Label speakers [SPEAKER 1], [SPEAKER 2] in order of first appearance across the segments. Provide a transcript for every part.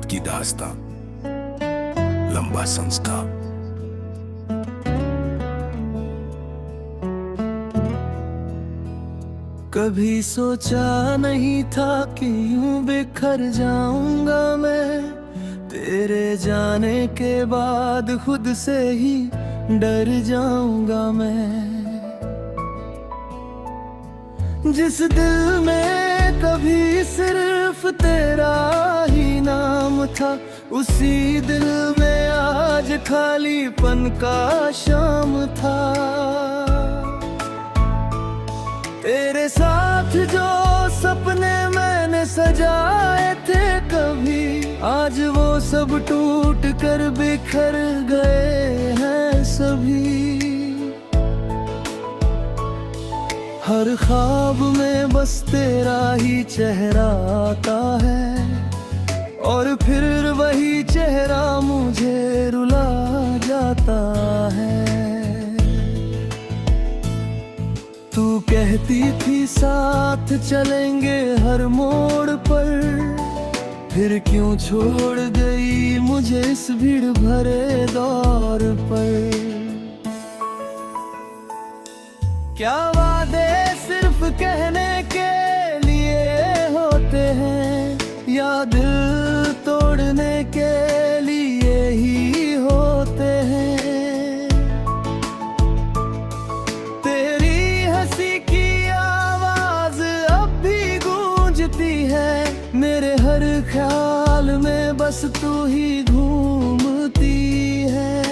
[SPEAKER 1] की दास्तां, लंबा संस्कार।
[SPEAKER 2] कभी सोचा नहीं था कि यूं बिखर जाऊंगा मैं, तेरे जाने के बाद खुद से ही डर जाऊंगा मैं। जिस दिल में कभी सिर्फ तेरा ही नाम था, उसी दिल में आज खालीपन का शाम था। तेरे साथ जो सपने मैंने सजाए थे कभी, आज वो सब टूट कर बिखर गए हैं सभी। हर ख्वाब में बस तेरा ही चेहरा आता है, और फिर वही चेहरा मुझे रुला जाता है। तू कहती थी साथ चलेंगे हर मोड़ पर, फिर क्यों छोड़ गई मुझे इस भीड़ भरे दौर पर। क्या वादे सिर्फ कहने के लिए होते हैं, या दिल तोड़ने के लिए ही होते हैं। मेरे हर ख्याल में बस तू ही घूमती है।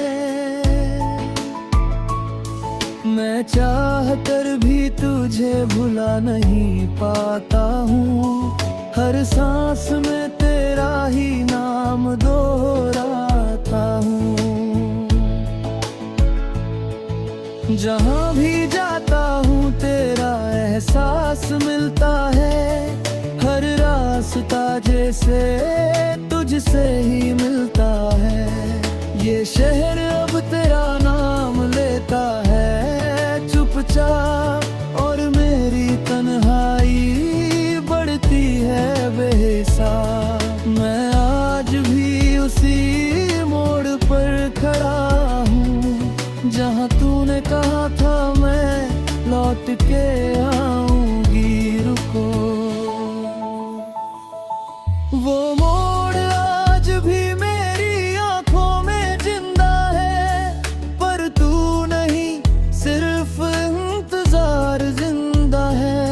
[SPEAKER 2] मैं चाह कर भी तुझे भुला नहीं पाता हूँ, हर सांस में तेरा ही नाम दोहराता हूँ। जहाँ भी जाता हूँ तेरा एहसास मिलता है, हर रास्ता जैसे तुझसे ही मिलता है। ये शहर अब तेरा नाम लेता है चुपचाप, और मेरी तन्हाई बढ़ती है बेहिसाब। मैं आज भी उसी मोड़ पर खड़ा हूँ, जहाँ तूने कहा था मैं लौट के आऊंगी। रुको, वो मोड़ आज भी मेरी आंखों में जिंदा है, पर तू नहीं, सिर्फ इंतजार जिंदा है।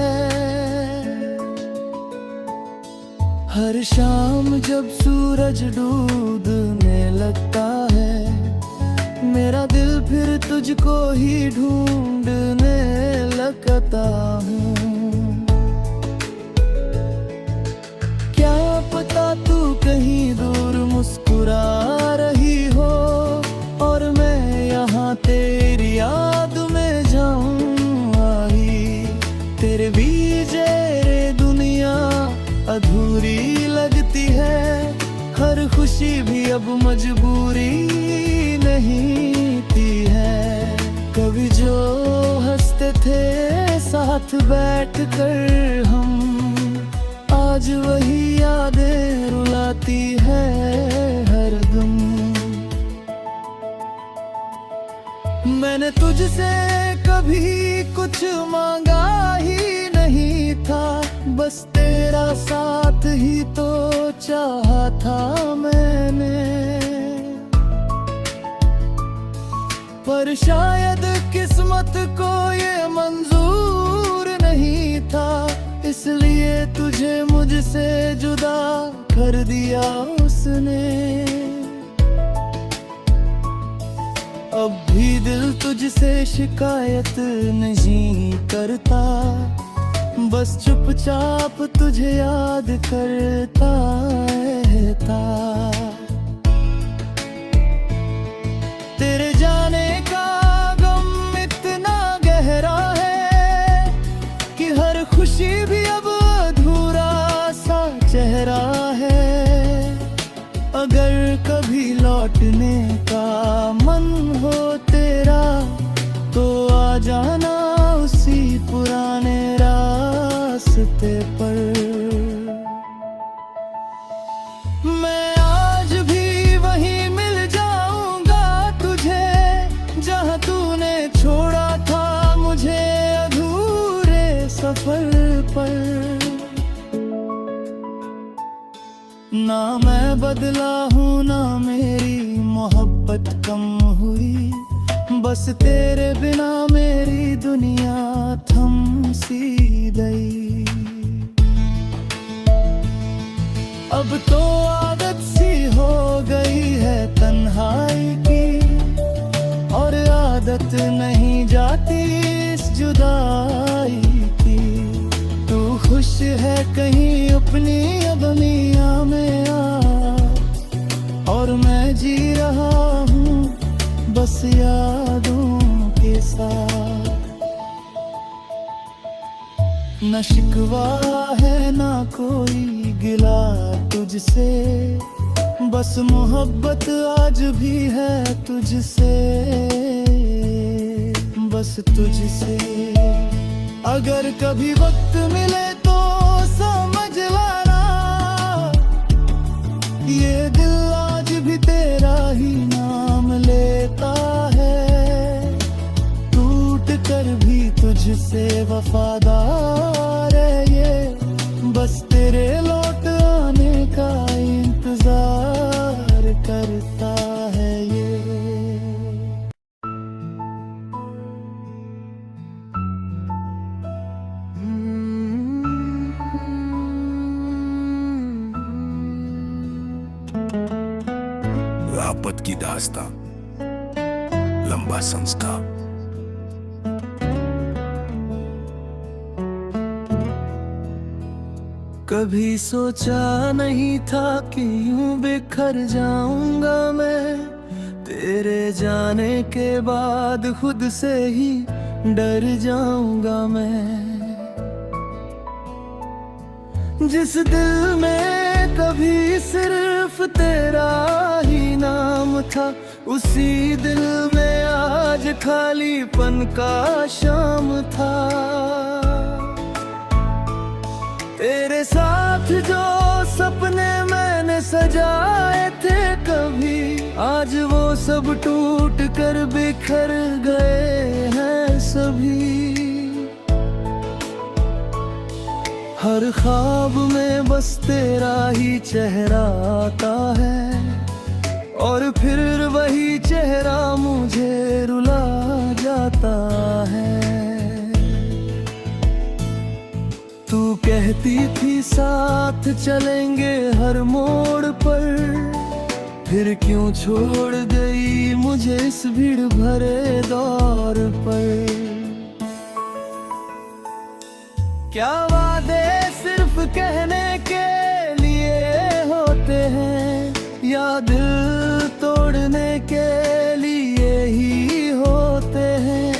[SPEAKER 2] हर शाम जब सूरज डूबने लगता है, मेरा दिल फिर तुझको ही ढूंढने लगता हूँ। तू कहीं दूर मुस्कुरा रही हो, और मैं यहाँ तेरी याद में जाऊँ आई। तेरे बीच दुनिया अधूरी लगती है, हर खुशी भी अब मजबूरी नहीं थी है। कभी जो हंसते थे साथ बैठ कर हम, आज वही यादें रुलाती है हरदम। मैंने तुझसे कभी कुछ मांगा ही नहीं था, बस तेरा साथ ही तो चाहा था मैंने। पर शायद किस्मत को ये मंजूर नहीं था, इसलिए तुझे मुझसे जुदा कर दिया उसने। अब भी दिल तुझसे शिकायत नहीं करता, बस चुपचाप तुझे याद करता रहता। तेरे जाने का गम इतना गहरा है कि हर खुशी भी अब अधूरा सा चेहरा है। अगर कभी लौटने का मन हो तेरा, तो आ जाना उसी पुराने रास्ते पर। मैं बदला हूँ ना मेरी मोहब्बत कम हुई, बस तेरे बिना मेरी दुनिया थम सी गई। अब तो आदत सी हो गई है तन्हाई की, और आदत नहीं जाती इस जुदाई की। तू खुश है कहीं अपनी दुनिया में और मैं जी रहा हूँ बस यादों के साथ। न शिकवा है ना कोई गिला तुझसे, बस मोहब्बत आज भी है तुझसे, बस तुझसे। अगर कभी वक्त मिले तो समझ लाना, ये दिल आज भी तेरा ही नाम लेता है। टूट कर भी तुझसे वफादार है ये, बस तेरे लौट आने का इंतजार करता है ये।
[SPEAKER 1] लापत की दास्तां, लंबा संस्कार।
[SPEAKER 2] कभी सोचा नहीं था कि यूं बिखर जाऊंगा मैं, तेरे जाने के बाद खुद से ही डर जाऊंगा मैं। जिस दिल में कभी सिर्फ तेरा ही नाम था, उसी दिल में आज खालीपन का शाम था। तेरे साथ जो सपने मैंने सजाए थे कभी, आज वो सब टूट कर बिखर गए हैं सभी। हर ख्वाब में बस तेरा ही चेहरा आता है, और फिर वही चेहरा मुझे रुला जाता है। तू कहती थी साथ चलेंगे हर मोड़ पर, फिर क्यों छोड़ गई मुझे इस भीड़ भरे दौर पर। क्या वादे सिर्फ कहने के लिए होते हैं, या दिल तोड़ने के लिए ही होते हैं।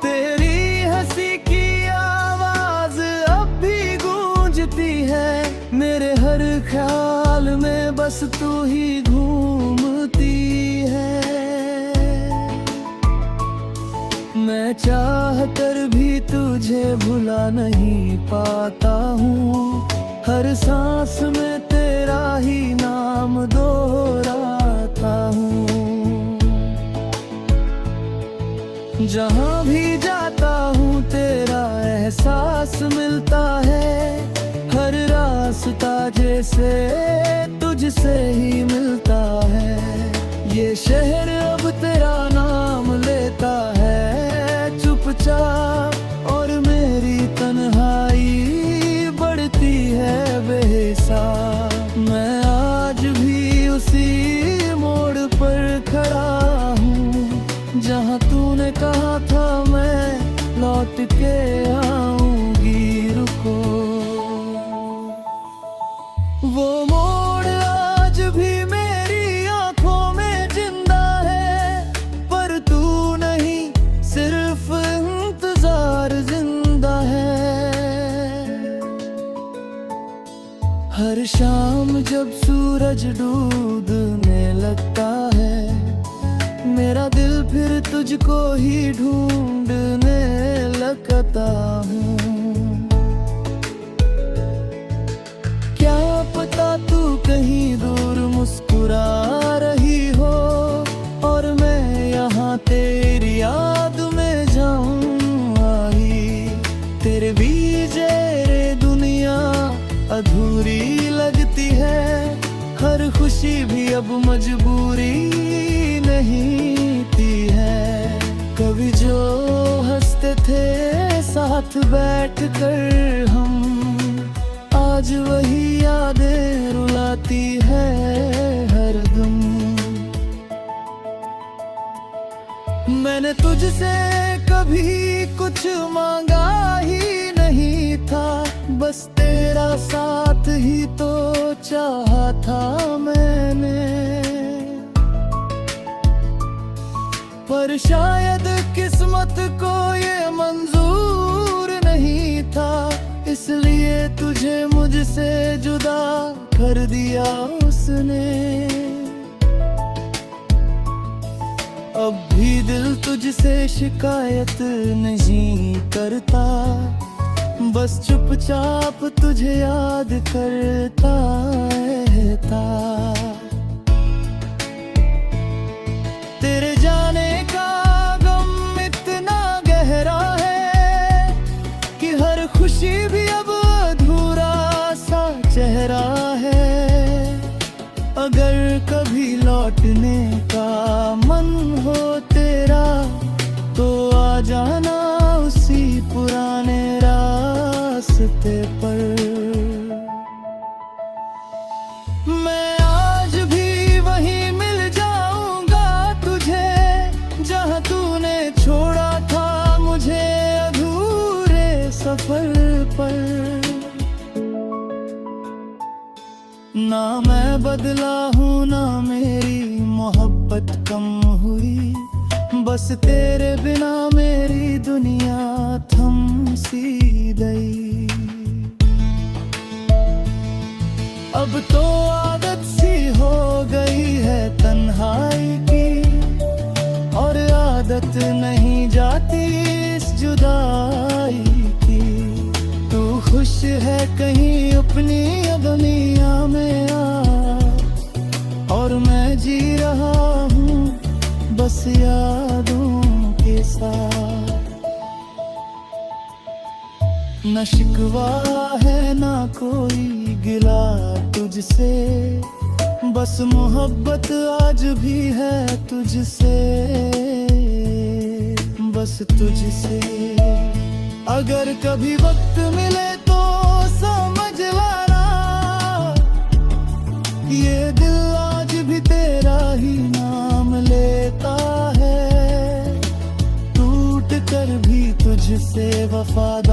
[SPEAKER 2] तेरी हंसी की आवाज अब भी गूंजती है, मेरे हर ख्याल में बस तू ही घूमती है। मैं चाह कर भी तुझे भुला नहीं पाता हूँ, हर सांस में तेरा ही नाम दोहराता हूँ। जहाँ भी जाता हूँ तेरा एहसास मिलता है, हर रास्ता जैसे तुझसे ही मिलता है। ये शहर अब तेरा नाम लेता है चुपचाप, और मेरी तन्हाई बढ़ती है बेहिसाब। मैं आज भी उसी मोड़ पर खड़ा हूँ, जहाँ तूने कहा था मैं लौट के आऊंगी। रुको, वो मोड़ आज भी मेरी आंखों में जिंदा है, पर तू नहीं सिर्फ इंतजार जिंदा है। हर शाम जब सूरज डूबने लगता है, मेरा दिल फिर तुझको ही ढूंढने लगता हूँ। क्या पता तू कहीं दूर मुस्कुरा रही हो, और मैं यहाँ तेरी याद में जाऊँ आई। तेरे बीच रे दुनिया अधूरी हर खुशी भी अब मजबूरी नहीं थी है। कभी जो हंसते थे साथ बैठ कर हम, आज वही यादें रुलाती है हरदम। मैंने तुझसे कभी कुछ मांगा ही नहीं था, बस तेरा साथ ही तो चाहा था मैंने। पर शायद किस्मत को ये मंजूर नहीं था, इसलिए तुझे मुझसे जुदा कर दिया उसने। अब भी दिल तुझसे शिकायत नहीं करता, बस चुपचाप तुझे याद करता रहता। तेरे जाने का गम इतना गहरा है कि हर खुशी भी अब अधूरा सा चेहरा है। अगर कभी लौटने का मन हो तेरा, तो आ जाना उसी पुराने रास्ते पर। मैं आज भी वहीं मिल जाऊंगा तुझे, जहां तूने छोड़ा था मुझे अधूरे सफर पर। ना मैं बदला हूँ ना मेरी मोहब्बत कम हुई, बस तेरे बिना मेरी दुनिया थम सी गई। अब तो आदत सी हो गई है तन्हाई की, और आदत नहीं जाती इस जुदाई की। तू खुश है कहीं अपनी दुनिया में आ, और मैं जी रहा हूँ बस यादों के साथ। न शिकवा है ना कोई गिला तुझसे, बस मोहब्बत आज भी है तुझसे, बस तुझसे। अगर कभी वक्त मिले तो समझ लाना, ये दिल आज भी तेरा ही नाम लेता है। टूट कर भी तुझसे वफादार